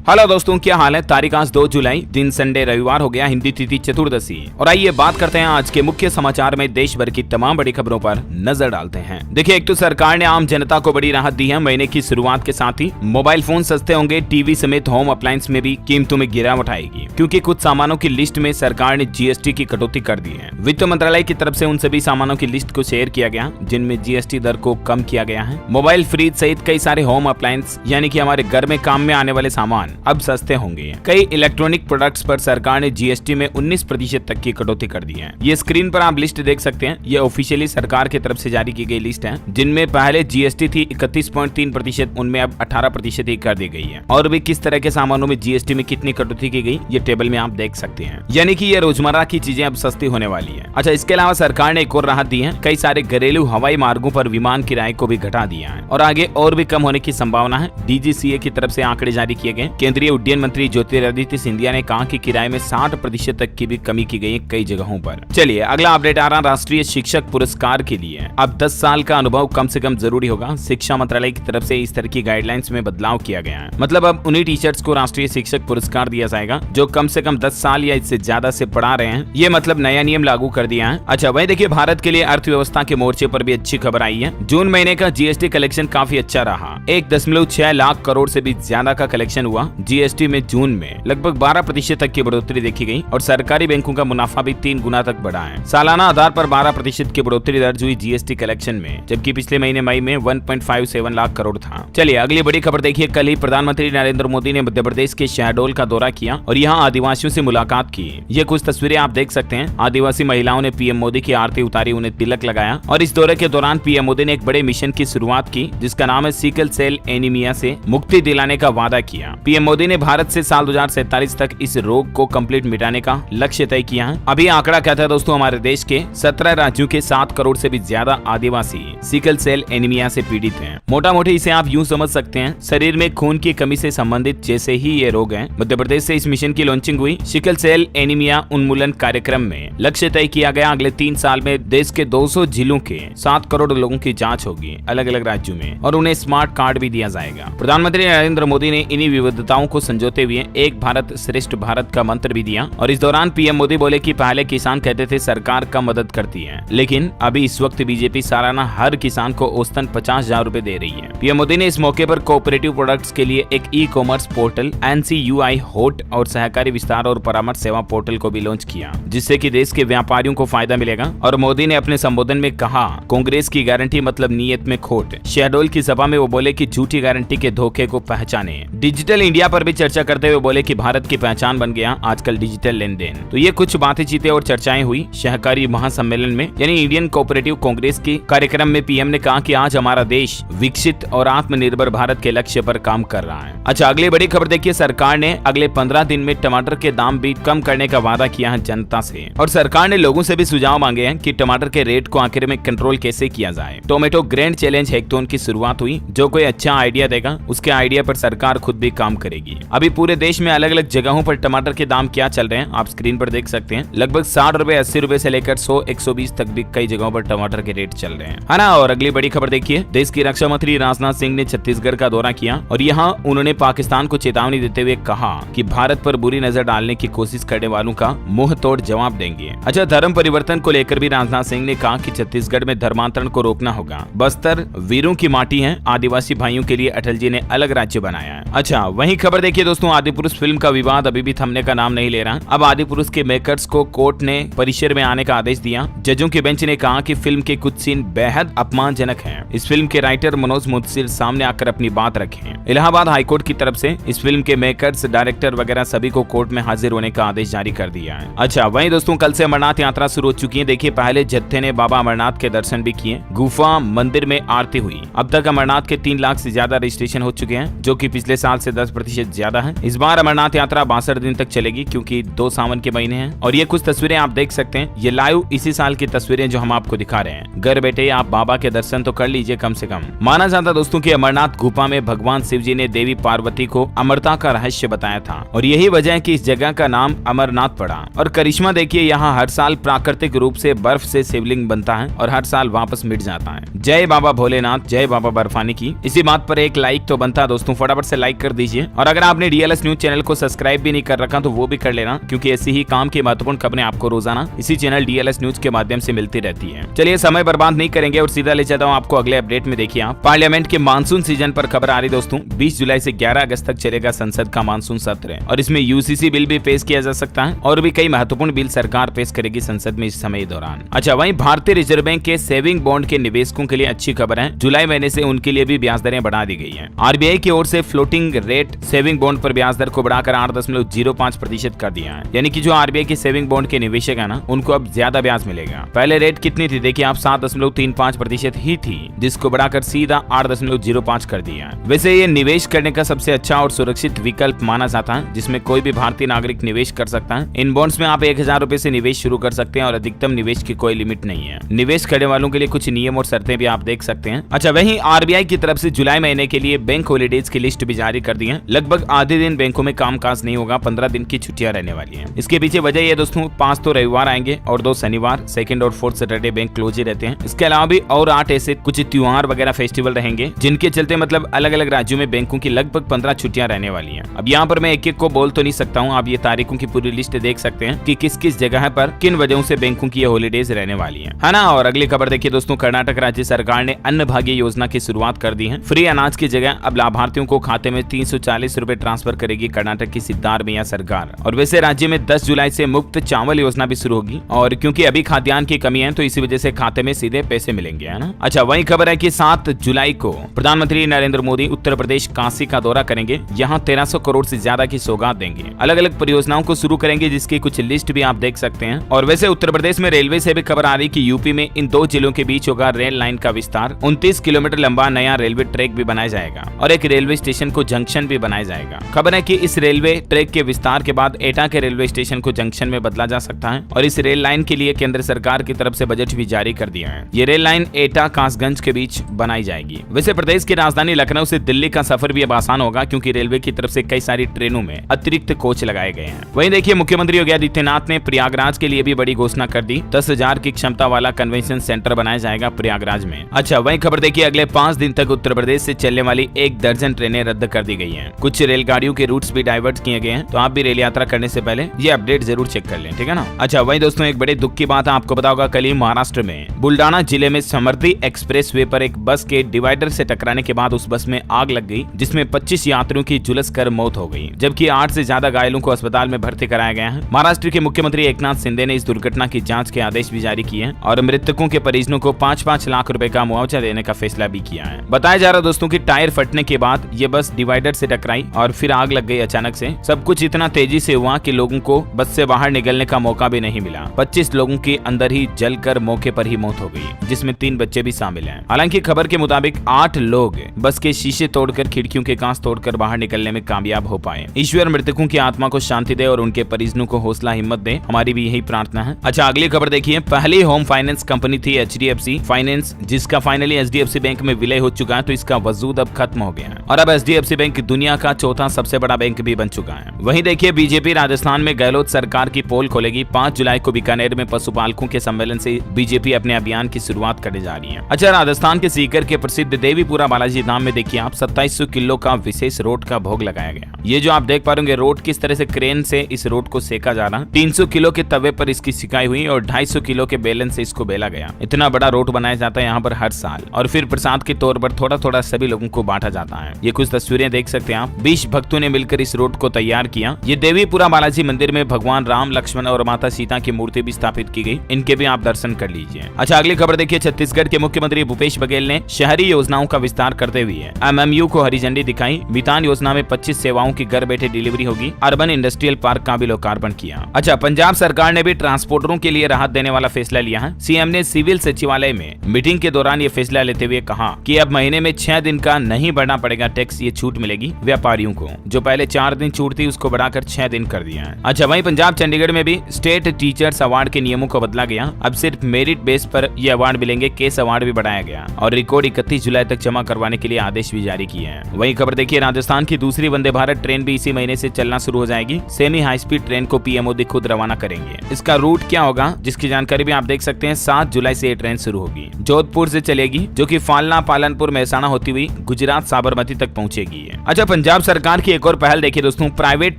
Hello दोस्तों, क्या हाल है। तारीख आज 2 जुलाई, दिन संडे रविवार हो गया, हिंदी तिथि चतुर्दशी। और आइए बात करते हैं आज के मुख्य समाचार में देश भर की तमाम बड़ी खबरों पर नजर डालते हैं। देखिए, एक तो सरकार ने आम जनता को बड़ी राहत दी है। महीने की शुरुआत के साथ ही मोबाइल फोन सस्ते होंगे, टीवी समेत होम अप्लायंस में भी कीमतों में गिरावट आएगी, क्योंकि कुछ सामानों की लिस्ट में सरकार ने जीएसटी की कटौती कर दी है। वित्त मंत्रालय की तरफ से उन सभी सामानों की लिस्ट को शेयर किया गया जिनमें जीएसटी दर को कम किया गया है। मोबाइल, फ्रिज सहित कई सारे होम अप्लायंस यानी कि हमारे घर में काम में आने वाले सामान अब सस्ते होंगे। कई इलेक्ट्रॉनिक प्रोडक्ट्स पर सरकार ने जीएसटी में 19% तक की कटौती कर दी है। ये स्क्रीन पर आप लिस्ट देख सकते हैं। ये ऑफिशियली सरकार की तरफ से जारी की गई लिस्ट है, जिनमें पहले जीएसटी थी 31.3%, उनमें अब 18% ही कर दी गई है। और भी किस तरह के सामानों में जीएसटी में कितनी कटौती की गई, ये टेबल में आप देख सकते हैं। यानी कि ये रोजमर्रा की चीजें अब सस्ती होने वाली है। अच्छा, इसके अलावा सरकार ने एक और राहत दी है। कई सारे घरेलू हवाई मार्गों पर विमान किराए को भी घटा दिया है और आगे और भी कम होने की संभावना है। डीजीसीए की तरफ से आंकड़े जारी किए गए। केंद्रीय उड्डयन मंत्री ज्योतिरादित्य सिंधिया ने कहा कि किराए में 60% तक की भी कमी की गई है कई जगहों पर। चलिए, अगला अपडेट आ रहा राष्ट्रीय शिक्षक पुरस्कार के लिए। अब 10 साल का अनुभव कम से कम जरूरी होगा। शिक्षा मंत्रालय की तरफ से इस तरह की गाइडलाइंस में बदलाव किया गया है। मतलब अब उन्हीं टीचर्स को राष्ट्रीय शिक्षक पुरस्कार दिया जाएगा जो कम से कम 10 साल या इससे ज्यादा से पढ़ा रहे हैं। ये मतलब नया नियम लागू कर दिया है। अच्छा, वही देखिए, भारत के लिए अर्थव्यवस्था के मोर्चे पर भी अच्छी खबर आई है। जून महीने का जीएसटी कलेक्शन काफी अच्छा रहा। 1.6 लाख करोड़ से भी ज्यादा का कलेक्शन हुआ। जीएसटी में जून में लगभग 12% तक की बढ़ोतरी देखी गई और सरकारी बैंकों का मुनाफा भी 3 गुना तक बढ़ा है। सालाना आधार पर 12% की बढ़ोतरी दर्ज हुई जीएसटी कलेक्शन में, जबकि पिछले महीने मई में 1.57 लाख करोड़ था। चलिए, अगली बड़ी खबर देखिए। कल ही प्रधानमंत्री नरेंद्र मोदी ने मध्य प्रदेश के शहडोल का दौरा किया और यहाँ आदिवासियों से मुलाकात की। ये कुछ तस्वीरें आप देख सकते हैं। आदिवासी महिलाओं ने पीएम मोदी की आरती उतारी, उन्हें तिलक लगाया और इस दौरे के दौरान पीएम मोदी ने एक बड़े मिशन की शुरुआत की, जिसका नाम है सिकल सेल एनीमिया से मुक्ति दिलाने का वादा किया। पीएम मोदी ने भारत से साल 2047 तक इस रोग को कंप्लीट मिटाने का लक्ष्य तय किया है। अभी आंकड़ा क्या था दोस्तों, हमारे देश के 17 राज्यों के 7 करोड़ से भी ज्यादा आदिवासी सिकल सेल एनीमिया से पीड़ित हैं। मोटा मोटी इसे आप यूं समझ सकते हैं, शरीर में खून की कमी से संबंधित जैसे ही ये रोग है। मध्य प्रदेश से इस मिशन की लॉन्चिंग हुई। सिकल सेल एनीमिया उन्मूलन कार्यक्रम में लक्ष्य तय किया गया, अगले 3 साल में देश के 200 जिलों के 7 करोड़ लोगों की जाँच होगी अलग अलग राज्यों में और उन्हें स्मार्ट कार्ड भी दिया जाएगा। प्रधानमंत्री नरेंद्र मोदी ने इन्हीं विविधताओं को संजोते हुए एक भारत श्रेष्ठ भारत का मंत्र भी दिया और इस दौरान पीएम मोदी बोले कि पहले किसान कहते थे सरकार कम मदद करती है, लेकिन अभी इस वक्त बीजेपी सालाना हर किसान को औसतन 50,000 रुपए दे रही है। पीएम मोदी ने इस मौके पर कोऑपरेटिव प्रोडक्ट्स के लिए एक ई-कॉमर्स पोर्टल NCUI होट और सहकारी विस्तार और परामर्श सेवा पोर्टल को भी लॉन्च किया, जिससे कि देश के व्यापारियों को फायदा मिलेगा। और मोदी ने अपने संबोधन में कहा, कांग्रेस की गारंटी मतलब नीयत में खोट। शहडोल की सभा में वो बोले कि झूठी गारंटी के धोखे को पहचाने। डिजिटल इंडिया पर भी चर्चा करते हुए बोले कि भारत की पहचान बन गया आजकल डिजिटल लेन देन। तो ये कुछ बातें चीतें और चर्चाएं हुई सहकारी महासम्मेलन में, यानी इंडियन कोऑपरेटिव कांग्रेस के कार्यक्रम में। पीएम ने कहा कि आज हमारा देश विकसित और आत्मनिर्भर भारत के लक्ष्य पर काम कर रहा है। अच्छा, अगली बड़ी खबर देखिए। सरकार ने अगले 15 दिन में टमाटर के दाम भी कम करने का वादा किया है जनता से और सरकार ने लोगों से भी सुझाव मांगे हैं कि टमाटर के रेट को आखिर में कंट्रोल कैसे किया जाए। टोमेटो ग्रैंड चैलेंज हैकथॉन की शुरुआत हुई। जो कोई अच्छा आइडिया देगा उसके आइडिया पर सरकार खुद भी काम करेगी। अभी पूरे देश में अलग अलग जगहों पर टमाटर के दाम क्या चल रहे हैं आप स्क्रीन पर देख सकते हैं। लगभग 60 रुपए, 80 रुपए से लेकर 100-120 तक भी कई जगहों पर टमाटर के रेट चल रहे हैं, है ना। और अगली बड़ी खबर देखिए। देश की रक्षा मंत्री राजनाथ सिंह ने छत्तीसगढ़ का दौरा किया और यहाँ उन्होंने पाकिस्तान को चेतावनी देते हुए कहा कि भारत पर बुरी नजर डालने की कोशिश करने वालों का मुंह तोड़ जवाब देंगे। अच्छा, धर्म परिवर्तन को लेकर भी राजनाथ सिंह ने कहा कि छत्तीसगढ़ में धर्मांतरण को रोकना होगा। बस्तर वीरों की माटी है, आदिवासी भाइयों के लिए अटल जी ने अलग राज्य बनाया है। अच्छा, वही खबर देखिए दोस्तों। आदिपुरुष फिल्म का विवाद अभी भी थमने का नाम नहीं ले रहा। अब आदिपुरुष के मेकर्स को कोर्ट ने परिसर में आने का आदेश दिया। जजों के बेंच ने कहा कि फिल्म के कुछ सीन बेहद अपमानजनक हैं। इस फिल्म के राइटर मनोज मुदसिर सामने आकर अपनी बात रखें। इलाहाबाद हाईकोर्ट की तरफ से इस फिल्म के मेकर्स, डायरेक्टर वगैरह सभी को कोर्ट में हाजिर होने का आदेश जारी कर दिया है। अच्छा, वहीं दोस्तों, कल से अमरनाथ यात्रा शुरू हो चुकी है। देखिए, पहले जत्थे ने बाबा अमरनाथ के दर्शन भी किए। गुफा मंदिर में आरती हुई। अब तक अमरनाथ के 3 लाख से ज्यादा रजिस्ट्रेशन हो चुके हैं, जो कि पिछले साल से 10% ज्यादा है। इस बार अमरनाथ यात्रा 62 दिन तक चलेगी, क्योंकि 2 सावन के महीने हैं। और ये कुछ तस्वीरें आप देख सकते हैं। ये लाइव इसी साल की तस्वीरें जो हम आपको दिखा रहे हैं। घर बैठे आप बाबा के दर्शन तो कर लीजिए कम से कम। माना जाता दोस्तों कि अमरनाथ गुफा में भगवान शिव जी ने देवी पार्वती को अमरता का रहस्य बताया था और यही वजह है कि इस जगह का नाम अमरनाथ पड़ा। और करिश्मा देखिए, यहाँ हर साल प्राकृतिक रूप से बर्फ से शिवलिंग बनता है और हर साल वापस मिट जाता है। जय बाबा भोलेनाथ, जय बाबा बर्फानी की। इसी बात पर एक लाइक तो बनता है दोस्तों, फटाफट से लाइक कर दीजिए और अगर आपने डीएलएस न्यूज चैनल को सब्सक्राइब भी नहीं कर रखा तो वो भी कर लेना, क्योंकि ऐसी ही काम की महत्वपूर्ण खबरें आपको रोजाना इसी चैनल डीएलएस न्यूज के माध्यम से मिलती रहती है। चलिए समय बर्बाद नहीं करेंगे और सीधा ले जाता हूँ आपको अगले अपडेट में। देखिए आप, पार्लियामेंट के मानसून सीजन पर खबर आ रही दोस्तों। 20 जुलाई से 11 अगस्त तक चलेगा संसद का मानसून सत्र और इसमें यूसीसी बिल भी पेश किया जा सकता है और भी कई महत्वपूर्ण बिल सरकार पेश करेगी संसद में इस समय दौरान। अच्छा, वहीं भारतीय रिजर्व बैंक के सेविंग बॉन्ड के निवेशकों के लिए अच्छी खबर है। जुलाई महीने से उनके लिए भी ब्याज दरें बढ़ा दी गई है। आरबीआई की ओर से फ्लोटिंग रेट सेविंग बॉन्ड पर ब्याज दर को बढ़ाकर 8.05% कर दिया है। यानी कि जो आरबीआई के सेविंग बॉन्ड के निवेशक है ना, उनको अब ज्यादा ब्याज मिलेगा। पहले रेट कितनी थी देखिए आप, 7.35% ही थी, जिसको बढ़ाकर सीधा 8.05 कर दिया है। वैसे ये निवेश करने का सबसे अच्छा और सुरक्षित विकल्प माना जाता है, जिसमें कोई भी भारतीय नागरिक निवेश कर सकता है। इन बॉन्ड्स में आप 1000 रुपए से निवेश शुरू कर सकते हैं और अधिकतम निवेश की कोई लिमिट नहीं है। निवेश करने वालों के लिए कुछ नियम और शर्तें भी आप देख सकते हैं। अच्छा, वहीं आरबीआई की तरफ से जुलाई महीने के लिए बैंक हॉलीडेज की लिस्ट भी जारी कर दी है। लगभग आधे दिन बैंकों में कामकाज नहीं होगा, 15 दिन की छुट्टियां रहने वाली हैं। इसके पीछे वजह ये दोस्तों, 5 तो रविवार आएंगे और 2 शनिवार, सेकंड और फोर्थ सैटरडे बैंक क्लोज ही रहते हैं। इसके अलावा भी और 8 ऐसे कुछ त्योहार वगैरह फेस्टिवल रहेंगे, जिनके चलते मतलब अलग अलग राज्यों में बैंकों की लगभग 15 छुट्टियां रहने वाली हैं। अब यहाँ पर मैं एक एक को बोल तो नहीं सकता हूँ, आप ये तारीखों की पूरी लिस्ट देख सकते हैं कि किस किस जगह पर किन वजहों से बैंकों की ये हॉलीडेज रहने वाली है ना। और अगली खबर देखिए दोस्तों, कर्नाटक राज्य सरकार ने अन्न भाग्य योजना की शुरुआत कर दी है। फ्री अनाज की जगह अब लाभार्थियों को खाते में 340 रुपए ट्रांसफर करेगी कर्नाटक की सिद्धारमैया सरकार। और वैसे राज्य में 10 जुलाई से मुफ्त चावल योजना भी शुरू होगी, और क्योंकि अभी खाद्यान्न की कमी है तो इसी वजह से खाते में सीधे पैसे मिलेंगे, है ना। अच्छा, वही खबर है कि 7 जुलाई को प्रधानमंत्री नरेंद्र मोदी उत्तर प्रदेश काशी का दौरा करेंगे। यहाँ 1300 करोड़ से ज्यादा की सौगात देंगे। अलग अलग परियोजनाओं को शुरू करेंगे, जिसकी कुछ लिस्ट भी आप देख सकते हैं। और वैसे उत्तर प्रदेश में रेलवे से भी खबर आ रही कि यूपी में इन 2 जिलों के बीच होगा रेल लाइन का विस्तार। 29 किलोमीटर लंबा नया रेलवे ट्रैक भी बनाया जाएगा और एक रेलवे स्टेशन को जंक्शन भी बनाया जाएगा। खबर है कि इस रेलवे ट्रैक के विस्तार के बाद एटा के रेलवे स्टेशन को जंक्शन में बदला जा सकता है और इस रेल लाइन के लिए केंद्र सरकार की तरफ से बजट भी जारी कर दिया है। ये रेल लाइन एटा कासगंज के बीच बनाई जाएगी। वैसे प्रदेश की राजधानी लखनऊ से दिल्ली का सफर भी अब आसान होगा, क्योंकि रेलवे की तरफ से कई सारी ट्रेनों में अतिरिक्त कोच लगाए गए हैं। वहीं देखिए, मुख्यमंत्री योगी आदित्यनाथ ने प्रयागराज के लिए भी बड़ी घोषणा कर दी। 10,000 की क्षमता वाला कन्वेंशन सेंटर बनाया जाएगा प्रयागराज में। अच्छा, वहीं खबर देखिए, अगले 5 दिन तक उत्तर प्रदेश से चलने वाली 1 दर्जन ट्रेनें रद्द कर दी गई हैं। कुछ रेलगाड़ियों के रूट्स भी डाइवर्ट किए गए हैं, तो आप भी रेल यात्रा करने से पहले ये अपडेट जरूर चेक कर लें, ठीक है ना। अच्छा, वहीं दोस्तों एक बड़े दुख की बात है, आपको पता होगा कल ही महाराष्ट्र में बुल्डाना जिले में समृद्धि एक्सप्रेसवे पर एक बस के डिवाइडर से टकराने के बाद उस बस में आग लग गई, जिसमें 25 यात्रियों की झुलस कर मौत हो गई, जबकि 8 से ज्यादा घायलों को अस्पताल में भर्ती कराया गया है। महाराष्ट्र के मुख्यमंत्री एकनाथ शिंदे ने इस दुर्घटना की जांच के आदेश भी जारी किए हैं और मृतकों के परिजनों को 5-5 लाख रुपए का मुआवजा देने का फैसला भी किया है। बताया जा रहा है दोस्तों कि टायर फटने के बाद ये बस डिवाइडर से टकराई और फिर आग लग गई अचानक से। सब कुछ इतना तेजी से हुआ कि लोगों को बस से बाहर निकलने का मौका भी नहीं मिला। 25 लोगों की अंदर ही जलकर मौके पर ही मौत हो गई, जिसमें 3 बच्चे भी शामिल हैं। हालांकि खबर के मुताबिक 8 लोग बस के शीशे तोड़कर, खिड़कियों के कांच तोड़कर बाहर निकलने में कामयाब हो पाए। ईश्वर मृतकों की आत्मा को शांति दे और उनके परिजनों को हौसला हिम्मत दे, हमारी भी यही प्रार्थना है। अच्छा, अगली खबर देखिए, पहली होम फाइनेंस कंपनी थी HDFC फाइनेंस, जिसका फाइनली HDFC बैंक में विलय हो चुका है, तो इसका वजूद अब खत्म हो गया है और अब HDFC बैंक दुनिया का 4था सबसे बड़ा बैंक भी बन चुका है। वहीं देखिए, बीजेपी राजस्थान में गहलोत सरकार की पोल खोलेगी। 5 जुलाई को बीकानेर में पशुपालकों के सम्मेलन से बीजेपी अपने अभियान की शुरुआत करने जा रही है। अच्छा, राजस्थान के सीकर के प्रसिद्ध देवीपुरा बालाजी धाम में देखिए आप 2700 किलो का विशेष रोट का भोग लगाया गया। ये जो आप देख पा रहे होंगे रोट किस तरह से क्रेन से इस रोट को सेका जा रहा। 300 किलो के तवे पर इसकी सिकाई हुई और 250 किलो के बेलन से इसको बेला गया। इतना बड़ा रोट बनाया जाता है यहाँ पर हर साल और फिर प्रसाद के तौर पर थोड़ा थोड़ा सभी लोगों को बांटा जाता है। ये कुछ तस्वीरें देख सकते हैं आप। 20 भक्तों ने मिलकर इस रोट को तैयार किया। ये देवीपुरा बालाजी मंदिर में भगवान राम, लक्ष्मण और माता सीता की मूर्ति भी स्थापित की गई। इनके भी आप दर्शन कर लीजिए। अच्छा, अगली खबर देखिए, छत्तीसगढ़ के मुख्यमंत्री भूपेश बघेल ने शहरी योजनाओं का विस्तार करते हुए MMU को हरी झंडी दिखाई। मितान योजना में 25 सेवाओं की घर बैठे डिलीवरी होगी। अर्बन इंडस्ट्रियल पार्क का भी लोकार्पण किया। अच्छा, पंजाब सरकार ने भी ट्रांसपोर्टरों के लिए राहत देने वाला फैसला लिया है। सीएम ने सिविल सचिवालय में मीटिंग के दौरान ये फैसला लेते हुए कहा कि अब महीने में 6 दिन का नहीं भरना पड़ेगा टैक्स। ये छूट मिलेगी व्यापारियों को, जो पहले 4 दिन छूट थी उसको बढ़ाकर 6 दिन कर दिया है। अच्छा, वहीं पंजाब चंडीगढ़ में भी स्टेट टीचर्स अवार्ड के नियमों को बदला गया। अब सिर्फ मेरिट बेस पर ये अवार्ड मिलेंगे। केस अवार्ड भी बढ़ाया गया और रिकॉर्ड 31 जुलाई तक जमा करवाने के लिए आदेश भी जारी किए हैं। वहीं खबर देखिए, राजस्थान की दूसरी वंदे भारत ट्रेन भी इसी महीने से चलना शुरू हो जाएगी। सेमी हाई स्पीड ट्रेन को पीएम मोदी खुद रवाना करेंगे। इसका रूट क्या होगा, जिसकी जानकारी भी आप देख सकते हैं। 7 जुलाई से ये ट्रेन शुरू होगी। जोधपुर से चलेगी, जो कि फालना, पालनपुर, महसाणा होती हुई गुजरात साबरमती तक पहुंचेगी। अच्छा, पंजाब सरकार की एक और पहल देखिए दोस्तों, प्राइवेट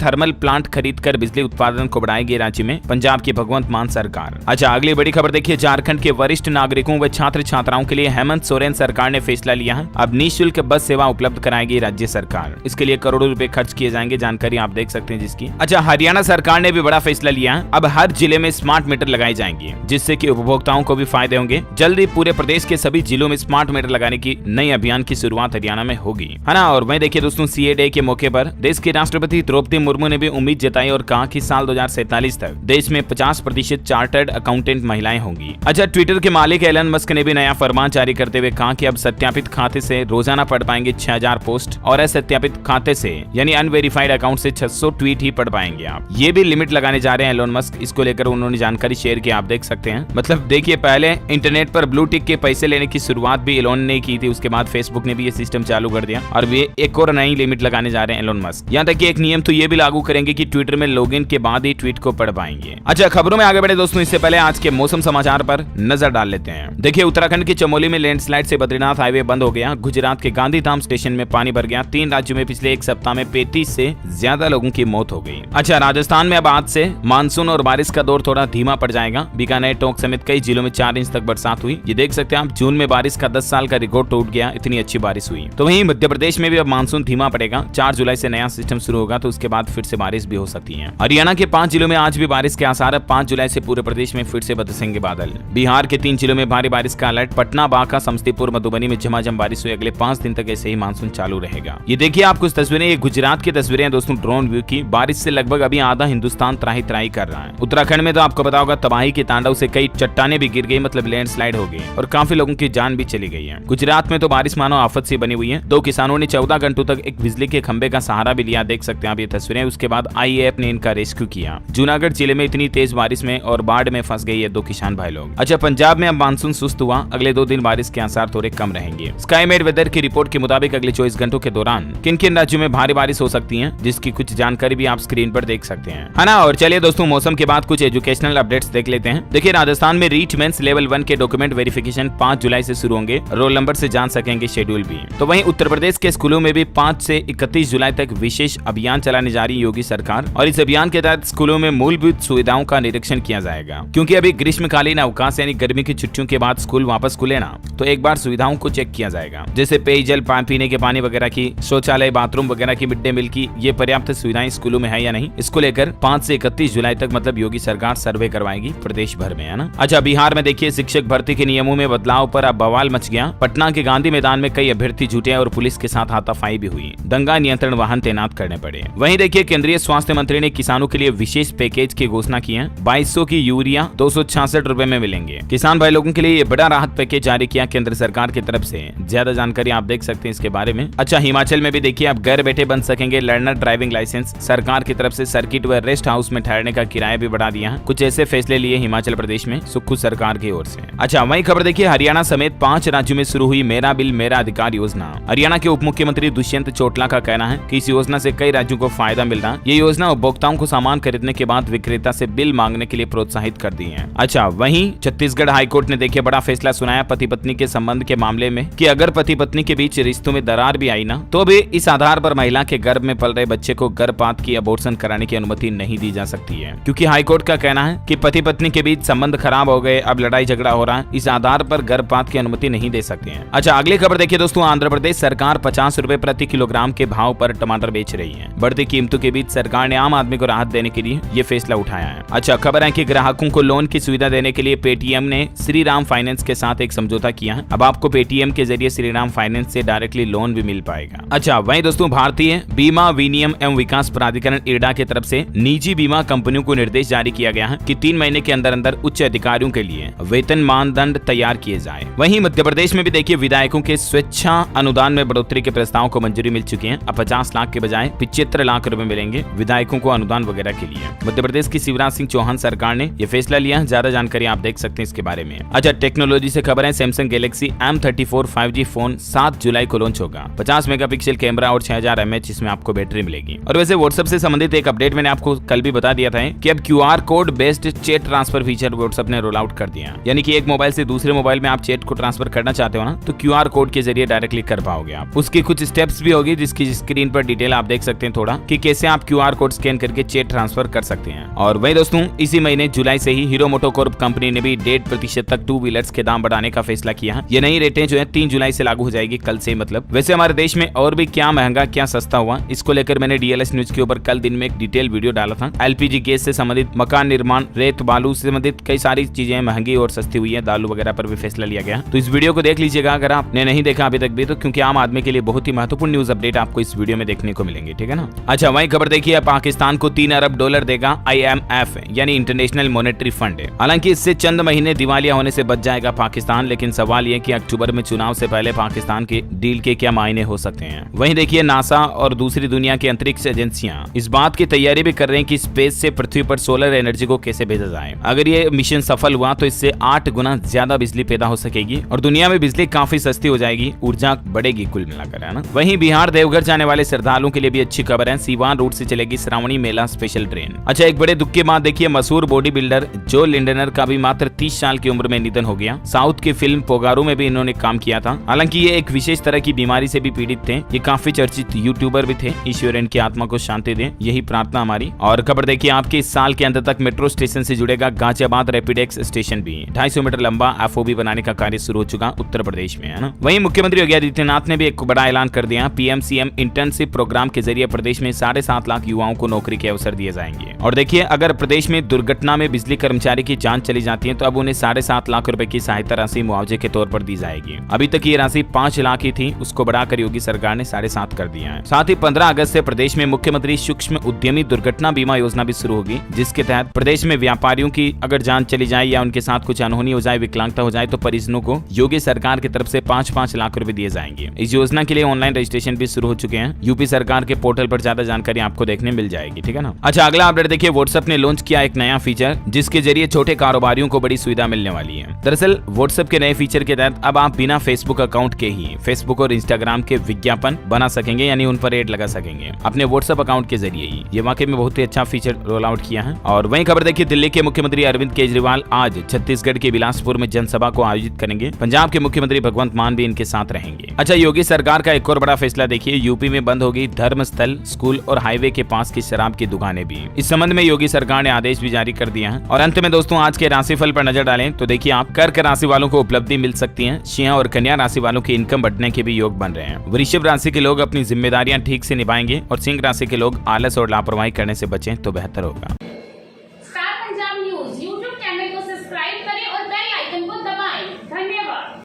थर्मल प्लांट खरीदकर बिजली उत्पादन को बढ़ाएगी राज्य में पंजाब की भगवंत मान सरकार। अच्छा, अगली बड़ी खबर देखिए, झारखंड के वरिष्ठ नागरिकों व छात्र छात्राओं के लिए हेमंत सोरेन सरकार ने फैसला लिया है। अब निःशुल्क बस सेवा उपलब्ध कराएगी राज्य सरकार। इसके लिए करोड़ों रुपए खर्च किए जाएंगे, जानकारी आप देख सकते हैं जिसकी। अच्छा, हरियाणा सरकार ने भी बड़ा फैसला लिया है। अब हर जिले में स्मार्ट मीटर लगाए जाएंगे, जिससे कि उपभोक्ताओं को भी फायदे होंगे। जल्दी पूरे प्रदेश के सभी जिलों में स्मार्ट मीटर लगाने की नई अभियान की शुरुआत हरियाणा में होगी, है ना। और वहीं देखिए दोस्तों, सीए डे के मौके पर देश की राष्ट्रपति द्रौपदी मुर्मू ने भी उम्मीद जताई और कहा कि साल 2047 तक देश में 50% चार्टर्ड अकाउंटेंट महिलाएं होंगी। अच्छा, ट्विटर के मालिक एलन मस्क ने भी नया फरमान जारी करते हुए कहा कि अब सत्यापित खाते से रोजाना पढ़ पाएंगे 6000 पोस्ट और असत्यापित खाते से यानी अनवेरिफाइड अकाउंट से 600 ट्वीट ही पढ़ पाएंगे आप। ये भी लिमिट लगाने जा रहे हैं एलन मस्क। इसको लेकर उन्होंने जानकारी शेयर की, आप देख सकते हैं। मतलब देखिए, पहले इंटरनेट पर ब्लू टिक के पैसे लेने की शुरुआत भी एलोन ने की थी, उसके बाद फेसबुक ने भी ये सिस्टम चालू कर दिया और वे एक और नई लिमिट लगाने जा रहे हैं एलोन मस्क। यहाँ तक कि एक नियम तो ये भी लागू करेंगे कि ट्विटर में लॉगिन के बाद ही ट्वीट को पढ़ पाएंगे। अच्छा, खबरों में आगे बढ़े दोस्तों, इससे पहले आज के मौसम समाचार पर नजर डाल लेते हैं। देखिए, उत्तराखंड के चमोली में लैंडस्लाइड से बद्रीनाथ हाईवे बंद हो गया। गुजरात के गांधीधाम स्टेशन में पानी भर गया। 3 राज्यों में पिछले एक सप्ताह में 35 से ज्यादा लोगों की मौत हो गई। अच्छा, राजस्थान में अब आज से मानसून और बारिश का दौर थोड़ा धीमा पड़ जाएगा। बीकानेर, टोंक समेत कई जिलों में 4 इंच तक बरसात हुई। ये देख सकते हैं आप, जून में बारिश का 10 साल का रिकॉर्ड टूट गया, इतनी अच्छी बारिश हुई। तो वहीं मध्य प्रदेश में भी अब मानसून धीमा पड़ेगा। 4 जुलाई से नया सिस्टम शुरू होगा, तो उसके बाद फिर से बारिश भी हो सकती है। हरियाणा के 5 जिलों में आज भी बारिश के आसार है। 5 जुलाई से पूरे प्रदेश में फिर से बरसेंगे बादल। बिहार के 3 जिलों में भारी बारिश का अलर्ट। पटना, बांका, समस्तीपुर, मधुबनी में झमाझम बारिश हुई। अगले 5 दिन तक ऐसे ही मानसून चालू रहेगा। ये देखिए आप कुछ तस्वीरें, ये गुजरात की तस्वीरें हैं दोस्तों, ड्रोन व्यू की। बारिश से लगभग अभी आधा हिंदुस्तान त्राही त्राही कर रहा है। उत्तराखंड में तो आपको पता होगा, तबाही के तांडव से कई चट्टाने भी गिर गई, मतलब लैंडस्लाइड हो गई और काफी लोगों की जान भी चली गई है। गुजरात में तो बारिश मानो आफत से बनी हुई है। 2 किसानों ने 14 घंटों तक एक बिजली के खंबे का सहारा भी लिया, देख सकते हैं आप ये तस्वीरें। उसके बाद आईएएफ ने इनका रेस्क्यू किया। जूनागढ़ जिले में इतनी तेज बारिश में और बाढ़ में फंस गई है 2 किसान भाई लोग। अच्छा, पंजाब में अब मानसून सुस्त हुआ। अगले 2 दिन बारिश के आसार थोड़े कम रहेंगे। स्काईमेट वेदर की रिपोर्ट के मुताबिक अगले 24 घंटों के दौरान किन किन राज्यों में भारी बारिश हो सकती है, जिसकी कुछ जानकारी भी आप स्क्रीन पर देख सकते हैं, है ना। और चलिए दोस्तों, मौसम के बाद कुछ एजुकेशनल अपडेट्स देख लेते हैं। देखिए, राजस्थान में रीट मेंस लेवल 1 के डॉक्यूमेंट वेरिफिकेशन 5 जुलाई से शुरू होंगे। रोल नंबर से जान सकेंगे शेड्यूल भी। तो वहीं उत्तर प्रदेश के स्कूलों में भी 5 से 31 जुलाई तक विशेष अभियान चलाने जा रही है योगी सरकार। और इस अभियान के तहत स्कूलों में मूलभूत सुविधाओं का निरीक्षण किया जाएगा, क्योंकि अभी ग्रीष्मकालीन अवकाश यानी गर्मी की छुट्टियों के बाद स्कूल वापस खुले ना, तो एक बार सुविधाओं को चेक किया जाएगा, जैसे पेयजल, पीने के पानी वगैरह की, शौचालय, बाथरूम वगैरह की, मिड डे मील की, ये पर्याप्त सुविधाएं स्कूलों में है या नहीं, इसको लेकर 5 से 31 जुलाई तक मतलब योगी सरकार सर्वे करवाएगी प्रदेश भर में, है ना। अच्छा, बिहार में देखिए, शिक्षक भर्ती के नियमों में बदलाव पर अब बवाल मच गया। पटना के गांधी मैदान में कई अभ्यर्थी जुटे और पुलिस के साथ हाथापाई भी हुई। दंगा नियंत्रण वाहन तैनात करने पड़े। वहीं देखिए, केंद्रीय स्वास्थ्य मंत्री ने किसानों के लिए विशेष पैकेज की घोषणा की है। 2200 की यूरिया 266 रुपए में मिलेंगे। किसान भाई लोगों के लिए ये बड़ा राहत पैकेज जारी किया केंद्र सरकार की तरफ से। ज्यादा जानकारी आप देख सकते हैं इसके बारे में। अच्छा, हिमाचल में भी देखिए, आप घर बैठे बन सकेंगे लर्नर ड्राइविंग लाइसेंस। सरकार की तरफ से सर्किट व रेस्ट हाउस में ठहरने का किराया भी बढ़ा दिया है। कुछ ऐसे फैसले लिए हिमाचल प्रदेश में सुक्खू सरकार की ओर से। अच्छा, वही खबर देखिए, हरियाणा समेत 5 राज्यों में शुरू हुई मेरा बिल मेरा अधिकार योजना। हरियाणा के उप मुख्यमंत्री दुष्यंत चौटाला का कहना है कि इस योजना से कई राज्यों को फायदा मिल रहा है। ये योजना उपभोक्ताओं को सामान खरीदने के बाद विक्रेता से बिल मांगने के लिए प्रोत्साहित कर दी है। अच्छा, वहीं छत्तीसगढ़ हाईकोर्ट ने देखिए बड़ा फैसला सुनाया पति पत्नी के संबंध के मामले में, कि अगर पति पत्नी के बीच रिश्तों में दरार भी आई ना, तो भी इस आधार पर महिला के गर्भ में पल रहे बच्चे को गर्भपात की अबॉर्शन कराने की अनुमति नहीं दी जा सकती है, क्योंकि हाईकोर्ट का कहना है कि पति पत्नी के बीच संबंध खराब हो गए, अब लड़ाई झगड़ा हो रहा है, इस आधार पर गर्भपात की अनुमति नहीं दे सकते हैं। अच्छा, अगली खबर देखिए दोस्तों, आंध्र प्रदेश सरकार 50 रुपए प्रति किलोग्राम के भाव पर टमाटर बेच रही है। बढ़ती कीमतों के बीच सरकार ने आम आदमी को राहत देने के लिए ये फैसला उठाया है। अच्छा, खबर है कि ग्राहकों को लोन की सुविधा देने के लिए पेटीएम ने श्री राम फाइनेंस के साथ एक समझौता किया है। अब आपको पेटीएम के जरिए श्री राम फाइनेंस से डायरेक्टली लोन भी मिल पाएगा। अच्छा, वहीं दोस्तों, भारतीय बीमा विनियम एवं विकास प्राधिकरण इरडा की तरफ से निजी बीमा कंपनियों को निर्देश जारी किया गया है कि 3 महीने के अंदर अंदर उच्च अधिकारियों के लिए वेतन मानदंड तैयार किए जाए। वहीं मध्य प्रदेश में भी देखिए, विधायकों के स्वेच्छा अनुदान में बढ़ोतरी के प्रस्ताव को मंजूरी मिल चुकी है। अब 50 लाख के बजाय 75 लाख रुपए मिलेंगे विधायकों को अनुदान वगैरह के लिए। मध्य प्रदेश की शिवराज सिंह चौहान सरकार ने यह फैसला लिया है। ज्यादा जानकारी आप देख सकते हैं इसके बारे में। अच्छा, टेक्नोलॉजी से खबर है, Samsung Galaxy M34 5G phone 7 जुलाई को लॉन्च होगा। 50 मेगापिक्सल कैमरा और 6000 mAh इसमें आपको बैटरी मिलेगी। और वैसे व्हाट्सएप से संबंधित एक अपडेट मैंने आपको कल भी बता दिया था कि अब QR code based chat transfer feature WhatsApp ने रोल आउट कर दिया। यानी कि एक मोबाइल से दूसरे मोबाइल में आप चैट को ट्रांसफर करना चाहते हो ना, तो QR कोड के जरिए डायरेक्टली कर पाओगे आप। उसकी कुछ स्टेप्स भी होगी जिसकी स्क्रीन पर डिटेल आप देख सकते हैं थोड़ा कि कैसे आप QR कोड स्कैन करके चेक ट्रांसफर कर सकते हैं। और वही दोस्तों इसी महीने जुलाई से ही हीरो मोटोकॉर्प कंपनी ने भी 1.5% तक 2 व्हीलर्स के दाम बढ़ाने का फैसला किया है। ये नई रेटें जो है 3 जुलाई से लागू हो जाएगी, कल से मतलब। वैसे हमारे देश में और भी क्या महंगा क्या सस्ता हुआ, इसको लेकर मैंने DLS न्यूज के ऊपर कल दिन में एक डिटेल वीडियो डाला था। LPG गैस से संबंधित, मकान निर्माण, रेत बालू से संबंधित कई सारी चीजें महंगी और सस्ती हुई है, दालू वगैरह पर भी फैसला लिया गया। तो इस वीडियो को देख लीजिएगा अगर आपने नहीं देखा अभी तक भी, तो क्योंकि आम आदमी के लिए बहुत ही महत्वपूर्ण न्यूज अपडेट आपको इस वीडियो में देखने को मिलेंगे, ठीक है ना। अच्छा, वही खबर देखिए, पाकिस्तान को $3 अरब देगा IMF यानी इंटरनेशनल मॉनेटरी फंड। हालांकि इससे चंद महीने दिवालिया होने से बच जाएगा पाकिस्तान, लेकिन सवाल यह कि अक्टूबर में चुनाव से पहले पाकिस्तान के डील के क्या मायने हो सकते हैं। वहीं देखिए, नासा और दूसरी दुनिया की अंतरिक्ष एजेंसियां इस बात की तैयारी भी कर रहे हैं कि स्पेस से पृथ्वी पर सोलर एनर्जी को कैसे भेजा जाए। अगर ये मिशन सफल हुआ तो इससे 8 गुना ज्यादा बिजली पैदा हो सकेगी और दुनिया में बिजली काफी सस्ती हो जाएगी, ऊर्जा बढ़ेगी कुल मिलाकर, है ना। वहीं बिहार देवघर जाने वाले श्रद्धालुओं के लिए भी अच्छी खबर है, सीवान रूट से चलेगी श्रावणी मेला स्पेशल ट्रेन। अच्छा, एक बड़े दुख की बात देखिए, मशहूर बॉडी बिल्डर जो लिंडनर का भी मात्र 30 साल की उम्र में निधन हो गया। साउथ की फिल्म पोगारू में भी इन्होंने काम किया था। हालांकि ये एक विशेष तरह की बीमारी से भी पीड़ित थे। ये काफी चर्चित यूट्यूबर भी थे। ईश्वर इनकी आत्मा को शांति दे, यही प्रार्थना हमारी। और खबर देखिए, आपके इस साल के अंत तक मेट्रो स्टेशन से जुड़ेगा गाजियाबाद रैपिडेक्स स्टेशन भी। 250 मीटर लंबा FOB बनाने का कार्य शुरू हो चुका उत्तर प्रदेश में, है ना। वहीं मुख्यमंत्री योगी आदित्यनाथ ने भी एक बड़ा ऐलान कर दिया। PM-CM इंटर्नशिप प्रोग्राम के जरिए प्रदेश में 7.5 लाख युवाओं को नौकरी के अवसर दिए जाएंगे। और देखिए, अगर प्रदेश में दुर्घटना में बिजली कर्मचारी की जान चली जाती है तो अब उन्हें 7.5 लाख रुपए की सहायता राशि मुआवजे के तौर पर दी जाएगी। अभी तक ये राशि 5 लाख ही थी, उसको बढ़ाकर योगी सरकार ने 7.5 कर दिया है। साथ ही 15 अगस्त से प्रदेश में मुख्यमंत्री सूक्ष्म उद्यमी दुर्घटना बीमा योजना भी शुरू होगी, जिसके तहत प्रदेश में व्यापारियों की अगर जान चली जाए या उनके साथ कुछ अनहोनी हो जाए, विकलांगता हो जाए, तो परिजनों को योगी सरकार की तरफ से 5-5 लाख रुपए दिए जाएंगे। इस योजना के लिए ऑनलाइन रजिस्ट्रेशन भी शुरू हो चुके हैं। यूपी सरकार के पोर्टल पर ज्यादा जानकारी आपको देखने मिल जाएगी, ठीक है ना। अच्छा, अगला अपडेट देखिए, व्हाट्सएप ने लॉन्च किया एक नया फीचर जिसके जरिए छोटे कारोबारियों को बड़ी सुविधा मिलने वाली है। दरअसल व्हाट्सएप के नए फीचर के तहत अब आप बिना फेसबुक अकाउंट के ही फेसबुक और इंस्टाग्राम के विज्ञापन बना सकेंगे, यानी उन पर एड लगा सकेंगे अपने व्हाट्सएप अकाउंट के जरिए ही। ये वाकई में बहुत ही अच्छा फीचर रोल आउट किया है। और वहीं खबर देखिए, दिल्ली के मुख्यमंत्री अरविंद केजरीवाल आज छत्तीसगढ़ के बिलासपुर में जनसभा को आयोजित करेंगे। पंजाब के मुख्यमंत्री भगवंत मान भी इनके साथ रहेंगे। अच्छा, योगी सरकार का एक और बड़ा फैसला देखिए, यूपी में बंद होगी धर्मस्थल, स्कूल और हाईवे के पास की शराब की दुकानें भी। इस संबंध में योगी सरकार ने आदेश भी जारी कर दिया है। और अंत में दोस्तों, आज के राशिफल पर नजर डालें तो देखिए, आप कर्क राशि वालों को उपलब्धि मिल सकती है। सिंह और कन्या राशि वालों की इनकम बढ़ने के भी योग बन रहे हैं। वृषभ राशि के लोग अपनी जिम्मेदारियां ठीक से निभाएंगे और सिंह राशि के लोग आलस और लापरवाही करने से बचें तो बेहतर होगा।